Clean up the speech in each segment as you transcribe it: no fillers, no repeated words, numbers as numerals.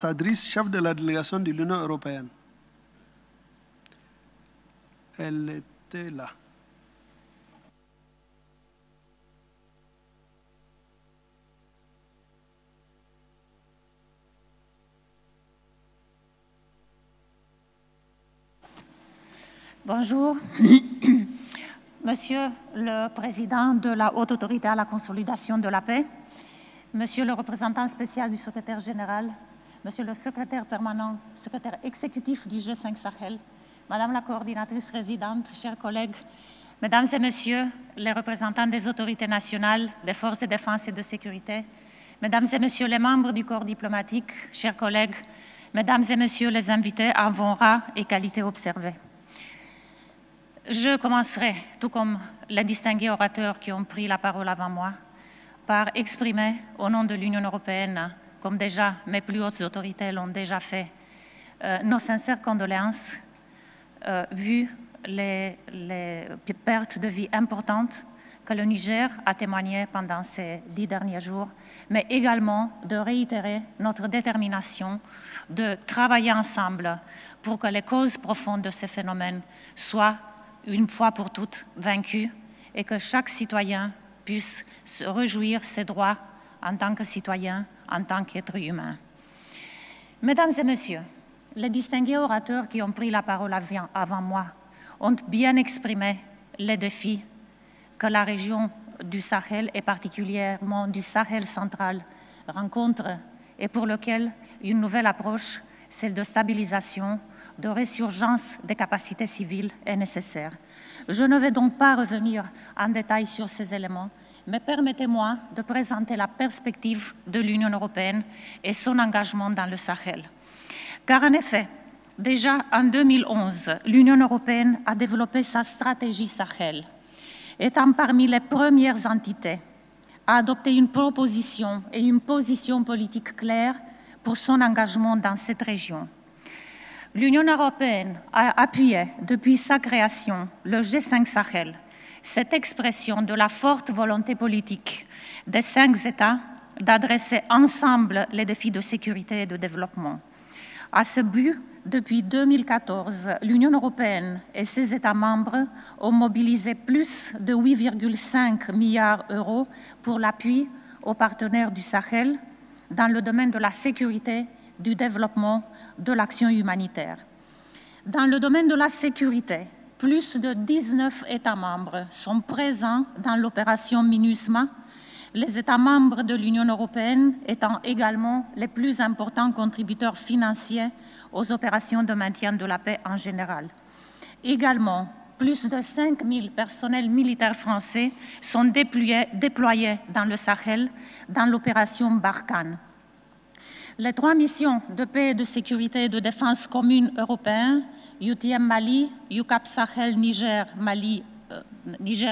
Ambassadrice chef de la délégation de l'Union européenne. Elle était là. Bonjour, Monsieur le Président de la Haute Autorité à la Consolidation de la Paix, Monsieur le représentant spécial du secrétaire général, Monsieur le secrétaire permanent, secrétaire exécutif du G5 Sahel, Madame la coordinatrice résidente, chers collègues, Mesdames et Messieurs les représentants des autorités nationales, des forces de défense et de sécurité, Mesdames et Messieurs les membres du corps diplomatique, chers collègues, Mesdames et Messieurs les invités en vos rangs et qualités observées. Je commencerai, tout comme les distingués orateurs qui ont pris la parole avant moi, par exprimer au nom de l'Union européenne, comme déjà mes plus hautes autorités l'ont déjà fait, nos sincères condoléances vu les pertes de vie importantes que le Niger a témoignées pendant ces 10 derniers jours, mais également de réitérer notre détermination de travailler ensemble pour que les causes profondes de ces phénomènes soient une fois pour toutes vaincues et que chaque citoyen puisse se réjouir ses droits en tant que citoyen, en tant qu'être humain. Mesdames et Messieurs, les distingués orateurs qui ont pris la parole avant moi ont bien exprimé les défis que la région du Sahel et particulièrement du Sahel central rencontre et pour lequel une nouvelle approche, celle de stabilisation, de résurgence des capacités civiles est nécessaire. Je ne vais donc pas revenir en détail sur ces éléments, mais permettez-moi de présenter la perspective de l'Union européenne et son engagement dans le Sahel. Car en effet, déjà en 2011, l'Union européenne a développé sa stratégie Sahel, étant parmi les premières entités à adopter une proposition et une position politique claire pour son engagement dans cette région. L'Union européenne a appuyé depuis sa création le G5 Sahel, cette expression de la forte volonté politique des 5 États d'adresser ensemble les défis de sécurité et de développement. À ce but, depuis 2014, l'Union européenne et ses États membres ont mobilisé plus de 8,5 milliards d'euros pour l'appui aux partenaires du Sahel dans le domaine de la sécurité, du développement, de l'action humanitaire. Dans le domaine de la sécurité, plus de 19 États membres sont présents dans l'opération MINUSMA, les États membres de l'Union européenne étant également les plus importants contributeurs financiers aux opérations de maintien de la paix en général. Également, plus de 5 000 personnels militaires français sont déployés dans le Sahel dans l'opération Barkhane. Les 3 missions de paix, de sécurité et de défense communes européennes, UTM Mali, UCAP Sahel Niger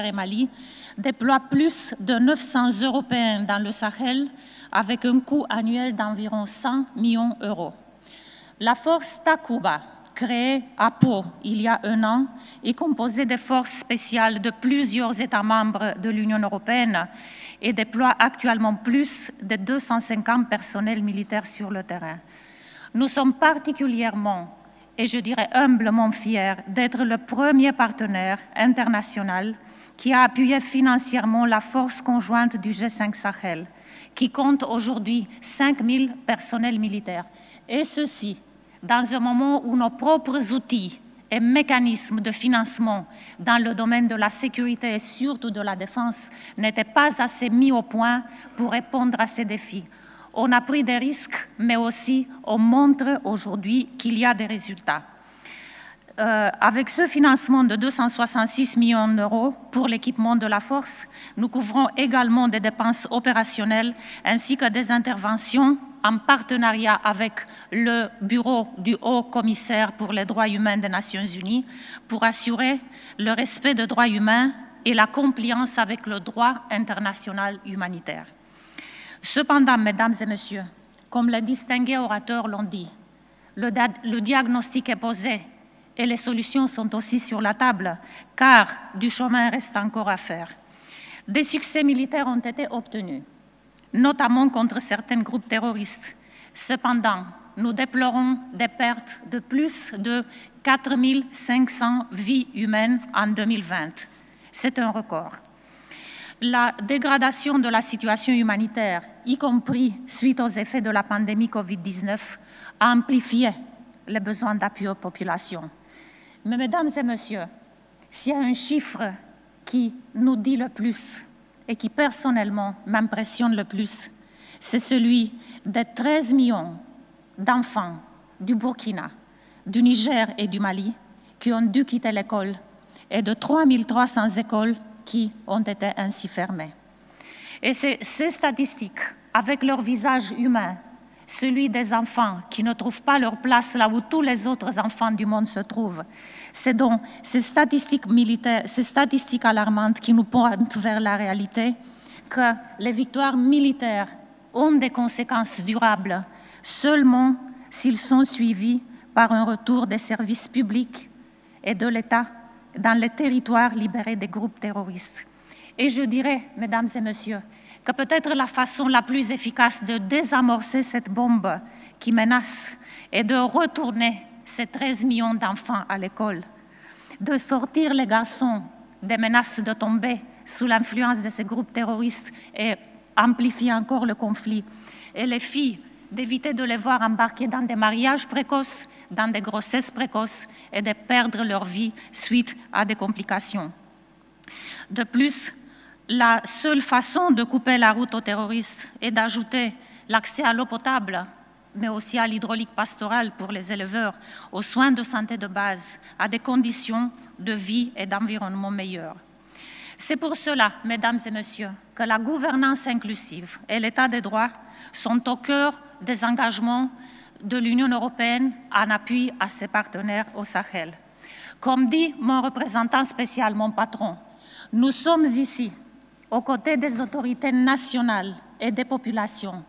et Mali, déploient plus de 900 Européens dans le Sahel avec un coût annuel d'environ 100 millions d'euros. La force Takuba, créée à Pau il y a 1 an, est composée de forces spéciales de plusieurs États membres de l'Union européenne et déploie actuellement plus de 250 personnels militaires sur le terrain. Nous sommes particulièrement, et je dirais humblement fiers, d'être le premier partenaire international qui a appuyé financièrement la force conjointe du G5 Sahel, qui compte aujourd'hui 5 000 personnels militaires. Et ceci, dans un moment où nos propres outils et mécanismes de financement dans le domaine de la sécurité et surtout de la défense n'étaient pas assez mis au point pour répondre à ces défis. On a pris des risques, mais aussi on montre aujourd'hui qu'il y a des résultats. Avec ce financement de 266 millions d'euros pour l'équipement de la force, nous couvrons également des dépenses opérationnelles ainsi que des interventions en partenariat avec le Bureau du Haut-Commissaire pour les droits humains des Nations Unies pour assurer le respect des droits humains et la compliance avec le droit international humanitaire. Cependant, Mesdames et Messieurs, comme les distingués orateurs l'ont dit, le diagnostic est posé et les solutions sont aussi sur la table, car du chemin reste encore à faire. Des succès militaires ont été obtenus, notamment contre certains groupes terroristes. Cependant, nous déplorons des pertes de plus de 4500 vies humaines en 2020. C'est un record. La dégradation de la situation humanitaire, y compris suite aux effets de la pandémie Covid-19, a amplifié les besoins d'appui aux populations. Mais mesdames et messieurs, s'il y a un chiffre qui nous dit le plus et qui personnellement m'impressionne le plus, c'est celui des 13 millions d'enfants du Burkina, du Niger et du Mali qui ont dû quitter l'école et de 3300 écoles qui ont été ainsi fermées. Et ces statistiques, avec leur visage humain, celui des enfants qui ne trouvent pas leur place là où tous les autres enfants du monde se trouvent, c'est donc ces statistiques militaires, ces statistiques alarmantes qui nous pointent vers la réalité que les victoires militaires ont des conséquences durables seulement s'ils sont suivis par un retour des services publics et de l'État dans les territoires libérés des groupes terroristes. Et je dirais, mesdames et messieurs, que peut-être la façon la plus efficace de désamorcer cette bombe qui menace est de retourner ces 13 millions d'enfants à l'école, de sortir les garçons des menaces de tomber sous l'influence de ces groupes terroristes et amplifier encore le conflit, et les filles d'éviter de les voir embarquer dans des mariages précoces, dans des grossesses précoces et de perdre leur vie suite à des complications. De plus, la seule façon de couper la route aux terroristes est d'ajouter l'accès à l'eau potable, mais aussi à l'hydraulique pastorale pour les éleveurs, aux soins de santé de base, à des conditions de vie et d'environnement meilleures. C'est pour cela, mesdames et messieurs, que la gouvernance inclusive et l'état de droit sont au cœur des engagements de l'Union européenne en appui à ses partenaires au Sahel. Comme dit mon représentant spécial, mon patron, nous sommes ici aux côtés des autorités nationales et des populations,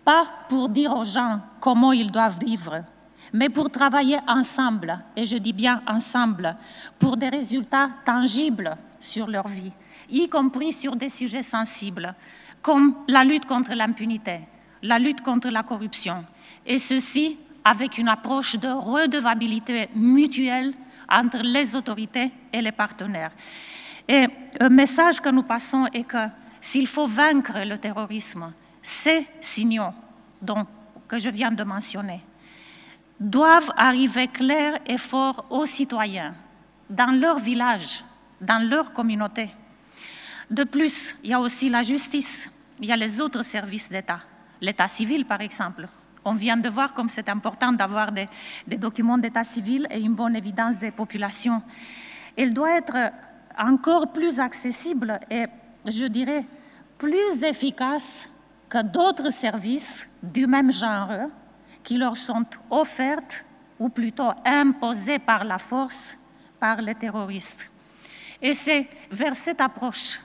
pas pour dire aux gens comment ils doivent vivre, mais pour travailler ensemble, et je dis bien ensemble, pour des résultats tangibles sur leur vie, y compris sur des sujets sensibles, comme la lutte contre l'impunité, la lutte contre la corruption, et ceci avec une approche de redevabilité mutuelle entre les autorités et les partenaires. Et un message que nous passons est que s'il faut vaincre le terrorisme, ces signaux que je viens de mentionner doivent arriver clairs et forts aux citoyens, dans leur village, dans leur communauté. De plus, il y a aussi la justice, il y a les autres services d'État, l'état civil par exemple. On vient de voir comme c'est important d'avoir des documents d'état civil et une bonne évidence des populations. Il doit être encore plus accessible et, je dirais, plus efficace que d'autres services du même genre qui leur sont offertes ou plutôt imposées par la force par les terroristes. Et c'est vers cette approche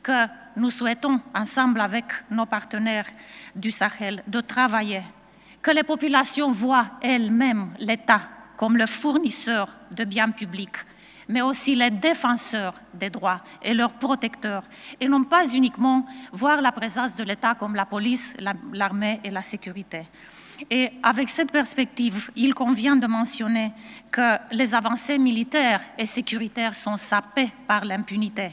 que nous souhaitons, ensemble avec nos partenaires du Sahel, de travailler, que les populations voient elles-mêmes l'État comme le fournisseur de biens publics, mais aussi les défenseurs des droits et leurs protecteurs, et non pas uniquement voir la présence de l'État comme la police, l'armée et la sécurité. Et avec cette perspective, il convient de mentionner que les avancées militaires et sécuritaires sont sapées par l'impunité.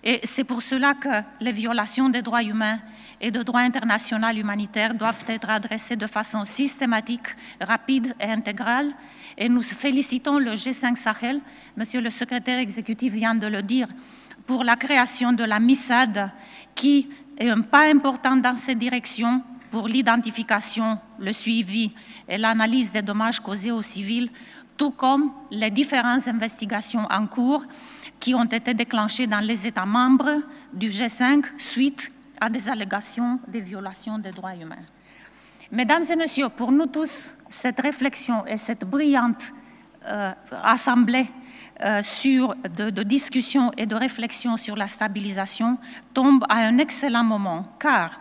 Et c'est pour cela que les violations des droits humains et de droit international humanitaire doivent être adressées de façon systématique, rapide et intégrale. Et nous félicitons le G5 Sahel, Monsieur le secrétaire exécutif vient de le dire, pour la création de la MISAD, qui est un pas important dans cette direction pour l'identification, le suivi et l'analyse des dommages causés aux civils, tout comme les différentes investigations en cours qui ont été déclenchées dans les États membres du G5 suite à des allégations de violations des droits humains. Mesdames et messieurs, pour nous tous, cette réflexion et cette brillante assemblée de discussion et de réflexion sur la stabilisation tombe à un excellent moment, car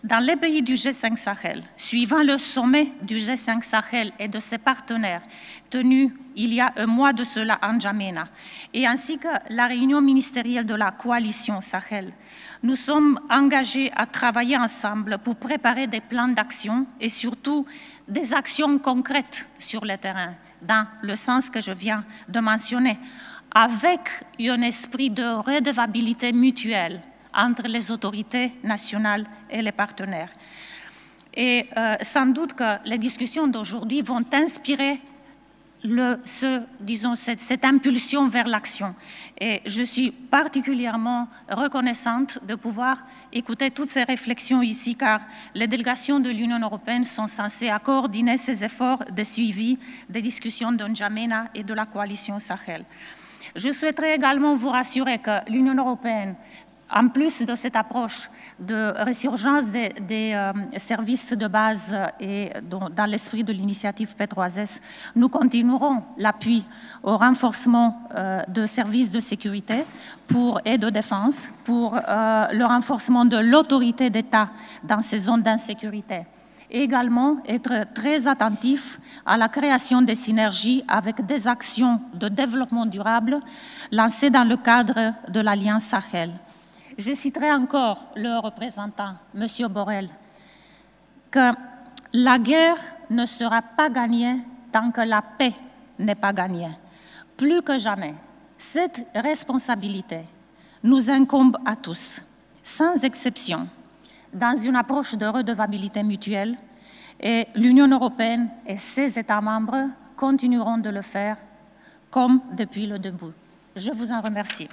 Dans les pays du G5 Sahel, suivant le sommet du G5 Sahel et de ses partenaires tenu il y a un mois de cela à N'Djamena, et ainsi que la réunion ministérielle de la coalition Sahel, nous sommes engagés à travailler ensemble pour préparer des plans d'action et surtout des actions concrètes sur le terrain, dans le sens que je viens de mentionner, avec un esprit de redevabilité mutuelle entre les autorités nationales et les partenaires. Et sans doute que les discussions d'aujourd'hui vont inspirer cette impulsion vers l'action. Et je suis particulièrement reconnaissante de pouvoir écouter toutes ces réflexions ici, car les délégations de l'Union européenne sont censées coordonner ces efforts de suivi des discussions de N'Djamena et de la coalition Sahel. Je souhaiterais également vous rassurer que l'Union européenne, en plus de cette approche de résurgence des services de base et dans l'esprit de l'initiative P3S, nous continuerons l'appui au renforcement de services de sécurité et de défense, pour le renforcement de l'autorité d'État dans ces zones d'insécurité. Et également être très attentif à la création des synergies avec des actions de développement durable lancées dans le cadre de l'Alliance Sahel. Je citerai encore le représentant, M. Borrell, que la guerre ne sera pas gagnée tant que la paix n'est pas gagnée. Plus que jamais, cette responsabilité nous incombe à tous, sans exception, dans une approche de redevabilité mutuelle, et l'Union européenne et ses États membres continueront de le faire comme depuis le début. Je vous en remercie.